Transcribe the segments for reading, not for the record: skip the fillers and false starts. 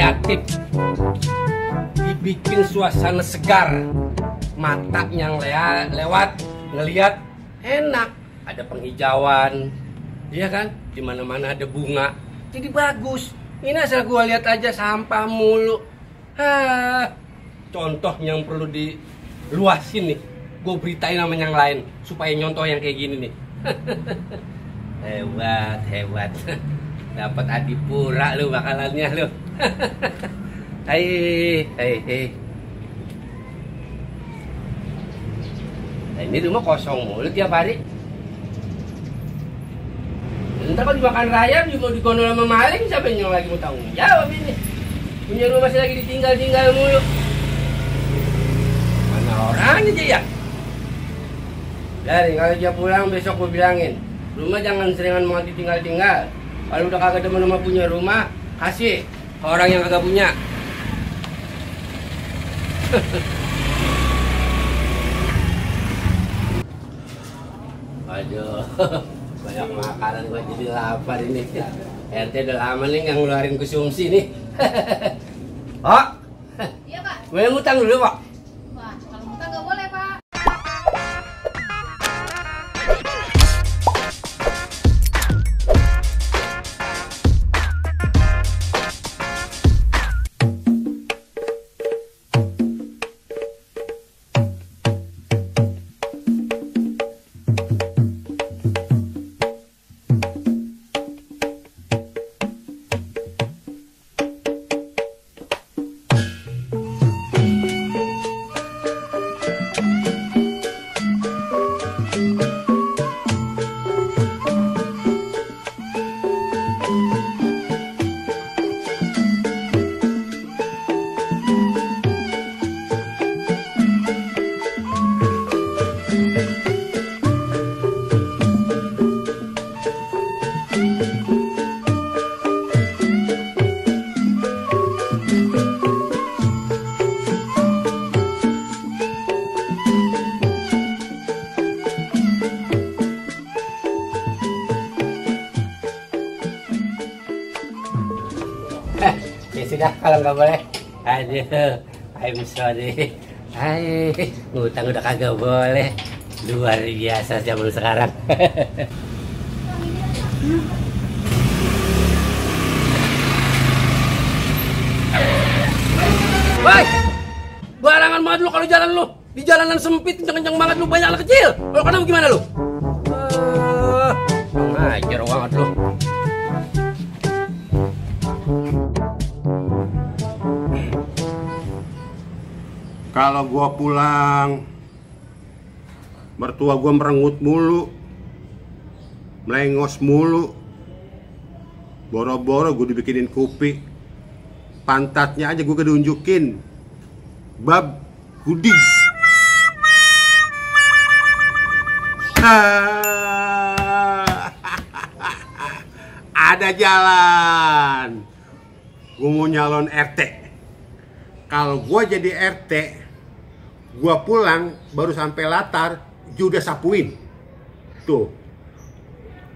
kreatif, dibikin suasana segar, mata yang lewat ngelihat enak, ada penghijauan, iya kan? Di mana-mana ada bunga, jadi bagus. Ini asal gua lihat aja sampah mulu. Contoh yang perlu diluasin nih, gue beritain sama yang lain supaya nyontoh yang kayak gini nih. Hebat. Dapat adipura lu bakalannya lu. Hei. Nah, ini rumah kosong mulu tiap hari. Ntar kalau dimakan rayap juga digondol sama maling, siapa yang lagi mau tanggung jawab ini? Punya rumah masih lagi ditinggal mulu. Mana orang aja ya? Dari kalau dia pulang besok gue bilangin, rumah jangan seringan mau ditinggal. Kalau udah kagak demen rumah punya rumah, kasih ke orang yang kagak punya. Aduh, banyak makanan gue jadi lapar ini. RT udah lama nih nggak ngeluarin konsumsi nih. Oh, iya Pak. Gue ngutang dulu Pak. Wah, kalau ngutang nggak boleh Pak. Ya sudah kalau nggak boleh. Aduh, I'm sorry. Ngutang udah kagak boleh. Luar biasa zaman sekarang. Woi, barangan banget lu kalau jalan lu. Di jalanan sempit kenceng-kenceng banget lu, banyak anak kecil. Kalau kamu gimana lu? Ngajar banget lu. Kalau gua pulang, mertua gua merengut mulu, melengos mulu, boro-boro gua dibikinin kopi, pantatnya aja gua kedunjukin, bab gudi. Ada jalan, gua mau nyalon RT. Kalau gua jadi RT, gua pulang baru sampai latar, dia udah sapuin. Tuh.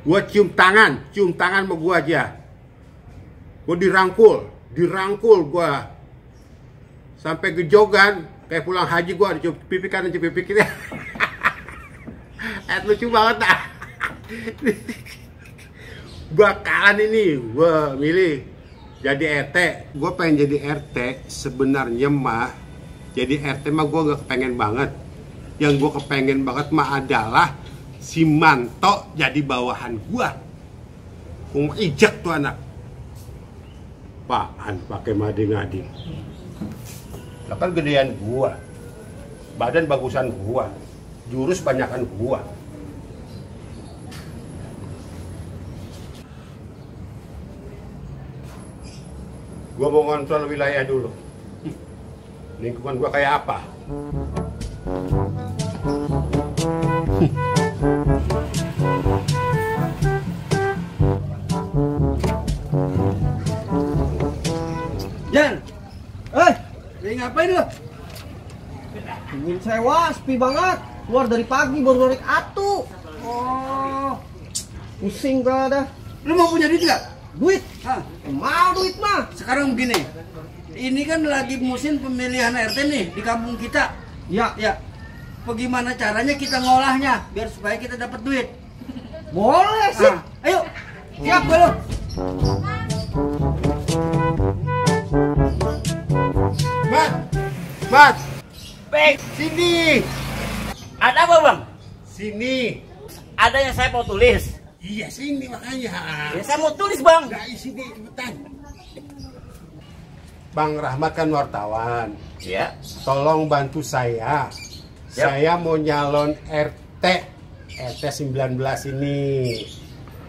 Gua cium tangan sama gua aja. Gua dirangkul gua. Sampai gejogan, kayak pulang haji gua dicium pipi kanan, cium pipi kiri. Lucu banget dah. Bakalan ini gua milih jadi RT. Gua pengen jadi RT sebenarnya mah. Jadi RT mah gue gak kepengen banget. Yang gue kepengen banget mah adalah si Manto jadi bawahan gue. Gue mau ijek tuh anak. Apaan pakai mading-mading? Lah kan gedean gue, badan bagusan gue, jurus banyakan gue. Gue mau ngontrol wilayah dulu. Lingkungan gua kayak apa? Jan, lagi ngapain lu? Ingin sewa, sepi banget. Keluar dari pagi baru narik atu. Oh, pusing gua dah. Lu mau punya duit gak? Duit? Hah? Mau duit mah. Sekarang begini, ini kan lagi musim pemilihan RT nih di kampung kita. Ya, Ya, bagaimana caranya kita ngolahnya biar supaya kita dapat duit? boleh sih. Ah, ayo, siap gue lo. Mat, Mat, Baik, sini, ada apa bang? sini. Ada yang saya mau tulis. Iya sini makanya. Ya, saya mau tulis bang. Nggak sini cepetan. Bang Rahmat kan wartawan. Ya. Tolong bantu saya. Siap. Saya mau nyalon RT 19 ini.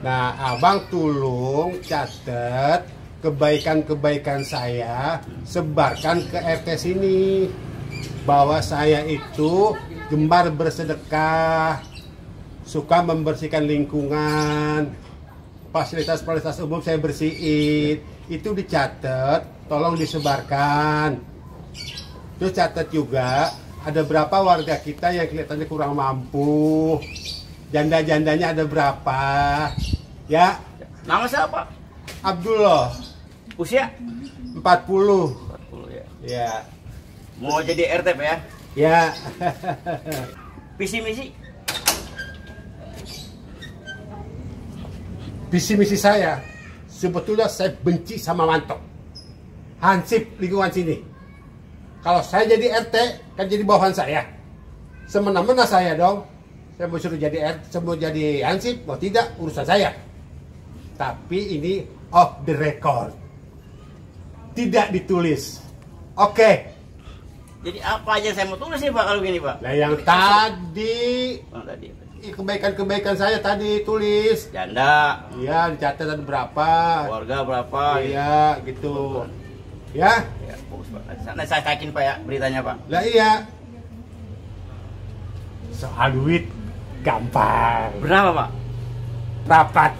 Nah, abang tolong catat kebaikan-kebaikan saya, sebarkan ke RT sini. Bahwa saya itu gemar bersedekah, suka membersihkan lingkungan, fasilitas-fasilitas umum saya bersihin. Itu dicatat, tolong disebarkan. Terus catat juga ada berapa warga kita yang kelihatannya kurang mampu, janda-jandanya ada berapa, ya. Nama siapa? Abdullah, Usia? 40. 40 ya. Ya, Mau jadi RT Pak ya? ya. Visi misi? Visi misi saya sebetulnya saya benci sama Manto, hansip lingkungan sini. Kalau saya jadi RT kan jadi bawahan saya, semena-mena saya dong. Saya mau suruh jadi RT, saya mau jadi hansip, mau tidak urusan saya. Tapi ini off the record, tidak ditulis. Oke. Jadi apa aja saya mau tulis nih Pak kalau gini Pak? Nah yang tadi Oh, tadi. kebaikan-kebaikan saya tadi tulis. Janda, Iya, dicatat ada berapa. keluarga berapa? Iya, gitu. Ya. Ya, bagus Pak. Nah, saya taikin Pak ya beritanya Pak. Lah iya. Soal duit gampang. Berapa Pak? Rapat.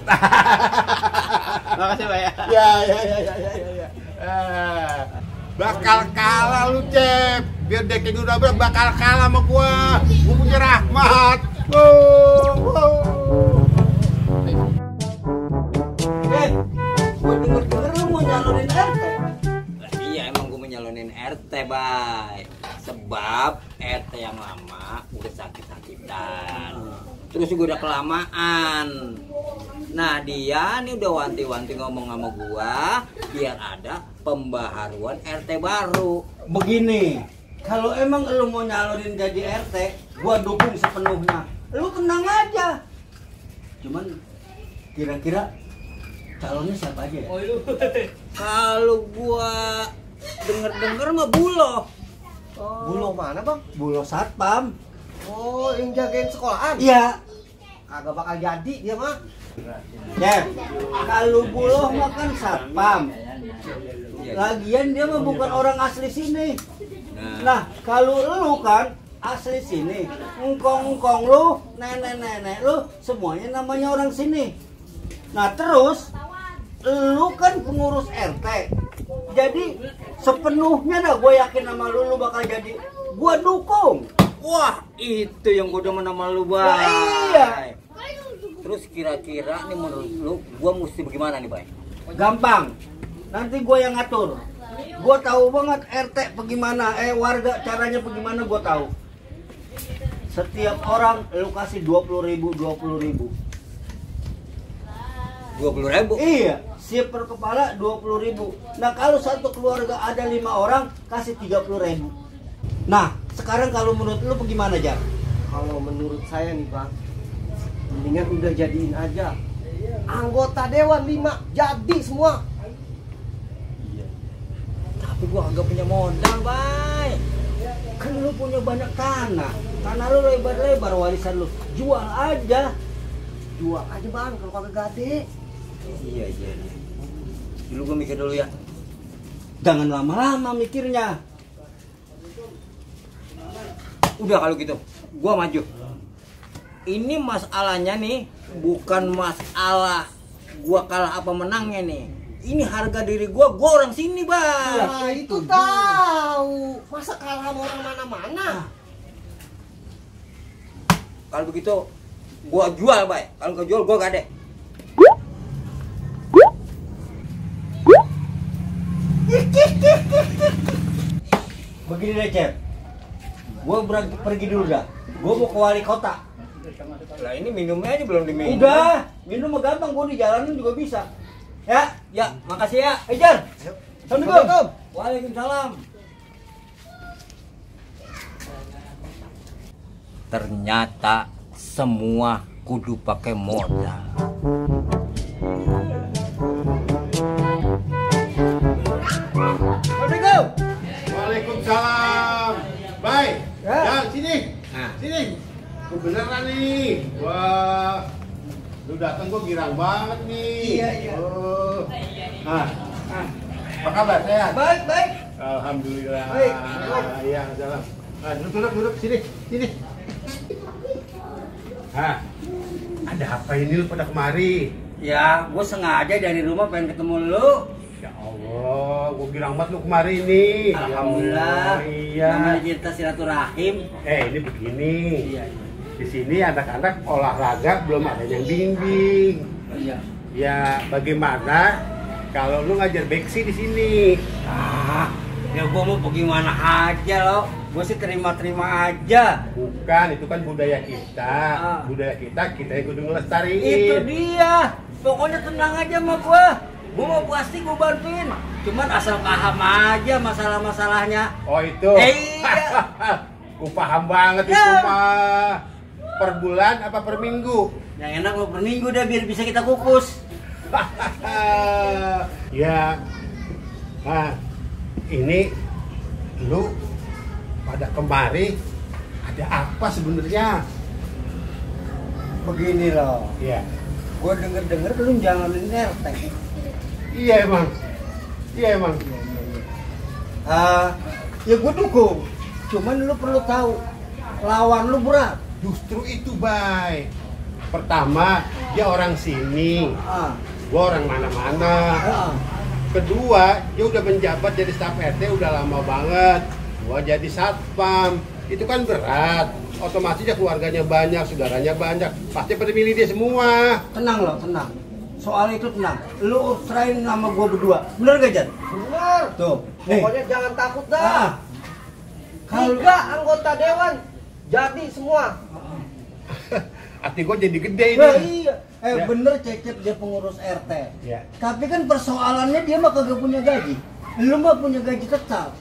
Makasih Pak ya. Ya. Bakal kalah lu, Cep. Biar dekin udah bakal kalah sama gua. Gua punya Rahmat. Gue denger-denger lu mau nyalonin RT. Iya emang gue mau nyalonin RT bay. Sebab RT yang lama udah sakit-sakitan. Terus gue udah kelamaan. Nah dia nih udah wanti-wanti ngomong sama gua biar ada pembaharuan RT baru. Begini, kalau emang lu mau nyalonin jadi RT, gua dukung sepenuhnya. Lu tenang aja. Cuman kira-kira calonnya siapa aja ya? Kalau gua denger-denger mah Buloh. Buloh mana bang? Bulo satpam. Oh, yang jagain sekolahan? Iya. Agak bakal jadi dia mah. Cep, kalau Buloh mah kan satpam. Lagian dia mah bukan orang asli sini. Nah, kalau lu kan asli sini, engkong-engkong lu, nenek-nenek lu, semuanya namanya orang sini. Nah, terus lu kan pengurus RT. Jadi sepenuhnya dah gue yakin sama lu bakal jadi. Gue dukung. Wah itu yang gue demen sama lu bay. Nah, iya. Terus kira-kira nih menurut lu gua mesti bagaimana nih bay? Gampang. Nanti gue yang ngatur. Gue tahu banget RT bagaimana, warga caranya bagaimana gue tahu. Setiap orang lu kasih 20.000, 20.000. 20.000? Iya, siap per kepala 20.000. Nah kalau satu keluarga ada 5 orang kasih 30.000. Nah sekarang kalau menurut lu bagaimana Jar? Kalau menurut saya nih bang, mendingan udah jadiin aja. Anggota dewan 5 jadi semua. Tapi gua agak punya modal bay. Kan lu punya banyak tanah lu lebar-lebar warisan lu. Jual aja. Jual aja bang kalau kagak gade. Iya. Dulu gua mikir dulu ya. Jangan lama-lama mikirnya. Udah kalau gitu, gua maju. Ini masalahnya nih bukan masalah gua kalah apa menangnya nih. Ini harga diri gua orang sini, Bang. Nah itu tahu. Masa kalah sama orang mana-mana? Kalau begitu gua jual, Bay. Kalau nggak jual gua gak ada. Ih, Begini deh, Cep. Gue pergi dulu dah. Gue mau ke wali kota. Lah ini minumnya aja belum diminum. Udah, minum mah gampang, gue di jalanin juga bisa. Ya, makasih ya. Jar. Assalamualaikum. Waalaikumsalam. Ternyata semua kudu pakai modal. Assalamualaikum. Waalaikumsalam. Baik. Ya. Ya, sini. Nah. Sini. Lu beneran nih. Wah. Lu datang gua girang banget nih. Iya. Oh. Apa kabar? Sehat? Baik. Alhamdulillah. Baik. Iya, salam. Duduk sini. Ada apa ini lu pada kemari? Ya, gue sengaja dari rumah pengen ketemu lu. Ya Allah, gua girang banget lu kemari nih. Alhamdulillah. Ya Allah, iya. Namanya kita silaturahim. Ini begini. Iya. Di sini anak-anak olahraga belum ada yang bimbing. Iya. Ya, bagaimana kalau lu ngajar beksi di sini? Ya gue mau bagaimana aja lo. Gue sih terima-terima aja. Bukan, itu kan budaya kita. Budaya kita yang kudu ngelestariin. Itu dia. Pokoknya tenang aja sama gue. Gue mau pasti gue bantuin. Cuman asal paham aja masalah-masalahnya. Oh itu? Iya. Gue paham banget Ya. itu mah. Per bulan apa per minggu? Yang enak lo per minggu deh biar bisa kita kukus. Ya. Nah, ini lu pada kemari ada apa sebenarnya? Begini loh. Iya. Gue denger lu jalanin RT. Iya emang. Ya gue dukung. Cuman lu perlu tahu lawan lu berat. Justru itu, Bay. Pertama, dia orang sini. Gua orang mana-mana. Kedua, dia udah menjabat jadi staf RT udah lama banget. Gua jadi satpam. Itu kan berat. Otomatis ya keluarganya banyak, saudaranya banyak. Pasti pada milih dia semua. Tenang loh, tenang. Soal itu tenang. Lu serahin nama gua berdua. Bener gak, Jan? Benar. Tuh. Nih. Pokoknya jangan takut dah. Kalau 3 anggota dewan jadi semua. Hati gua jadi gede ini. Nah, iya. Ya. Bener Cecep dia pengurus RT. Ya. Tapi kan persoalannya dia mah kagak punya gaji. Lu mah punya gaji tetap.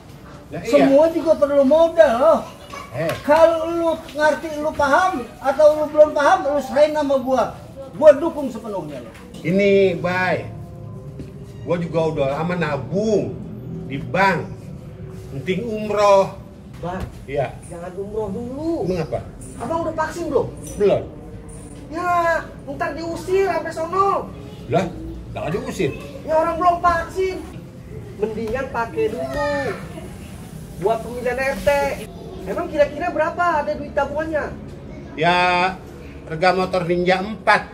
Nah, iya. Semua juga perlu modal loh. Kalau lu ngerti, lu paham atau lu belum paham, lu serahin nama gua. Gua dukung sepenuhnya lo. ini, Bay. Gua juga udah lama nabung di bank. Penting umroh. Bang, Iya. jangan umroh dulu. Mengapa? Abang udah vaksin belum? Belum. Ya, ntar diusir sampai sono. Lah, jangan diusir. Ya orang belum vaksin. Mendingan pakai dulu buat pemilihan RT. Emang kira-kira berapa ada duit tabungannya? Ya, harga motor Ninja 4.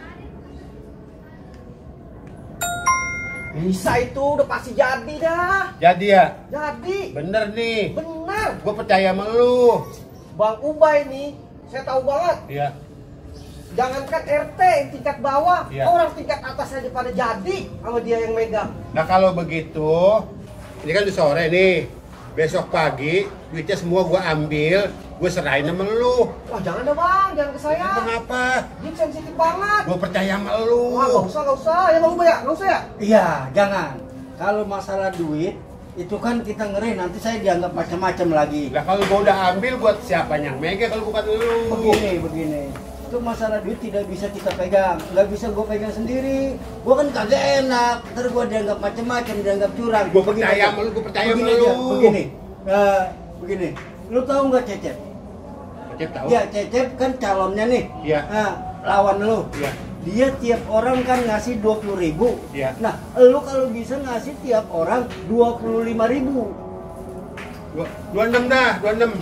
Bisa itu, udah pasti jadi dah. Jadi ya, Jadi, bener nih. benar. Gue percaya sama lu. Bang Ubay nih, saya tahu banget. Iya. Jangankan RT yang tingkat bawah, Iya. orang tingkat atas aja pada jadi sama dia yang megang. Nah kalau begitu, ini kan udah sore nih. Besok pagi, duitnya semua gue ambil, gue serahin sama lu. Wah jangan dah bang, jangan ke saya. Kenapa? Dia sensitif banget. Gue percaya sama lu. Wah nggak usah. Ya Bang Ubay ya, nggak usah ya. Iya, jangan. Kalau masalah duit itu kan kita ngeri nanti saya dianggap macam-macam lagi. Lah kalau gue udah ambil, buat siapa yang megang kalau bukan lu? Begini. Itu masalah duit tidak bisa kita pegang, nggak bisa gue pegang sendiri. Gue kan kagak enak, ntar gue dianggap macam-macam, dianggap curang. Gue percaya sama lu, gue percaya sama Begini lu. aja, begini. Lu tahu nggak Cecep? Cecep tahu? Ya Cecep kan calonnya nih. Iya. Nah, lawan lu. Iya. Dia tiap orang kan ngasih 20.000. Iya. Nah, lu kalau bisa ngasih tiap orang 25.000. 26 dah, 26.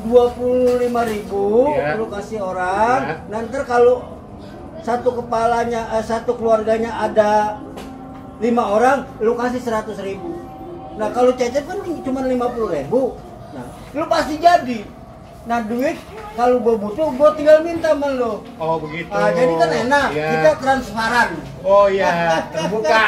25.000 Iya. lu kasih orang. Iya. Nanti kalau satu keluarganya ada 5 orang, lu kasih 100.000. Nah kalau Cecep kan cuma 50.000. Nah, lu pasti jadi. Nah duit kalau gua butuh, gua tinggal minta sama lu. Oh begitu. Nah, jadi kan enak, Iya. kita transparan. Oh iya, terbuka.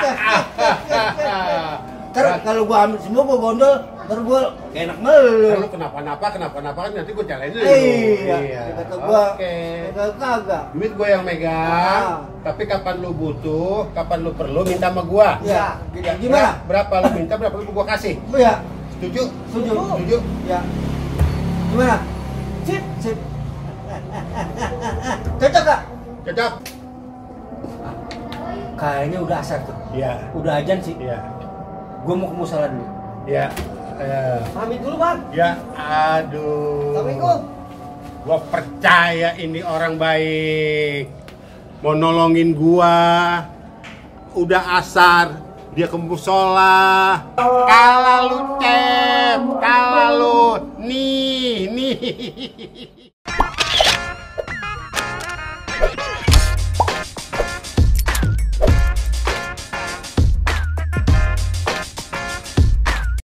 Ntar kalau gua ambil semua, gua gondol, Ntar gua kayak enak melu. Kalau kenapa-napa kan nanti gue calain dulu. Iya. Kata gua. Oke. Kagak. Duit gue yang megang, tapi kapan lu butuh, kapan lu perlu minta sama gua. Iya. Ya, Gimana? Berapa lu minta, berapa lu gua kasih. Iya. Setuju? Setuju. Setuju? Ya. Gimana? Sip, sip. Cocok gak? Cocok? Kayaknya udah asar tuh. Iya. Udah ajan sih. Iya. Gua mau ke musola dulu. Iya. Pamit dulu bang. Ya, aduh. Assalamualaikum. Gua percaya ini orang baik. Mau nolongin gua. Udah asar, dia ke musola. Kalah lu, Cep. Kalah lu. Nih.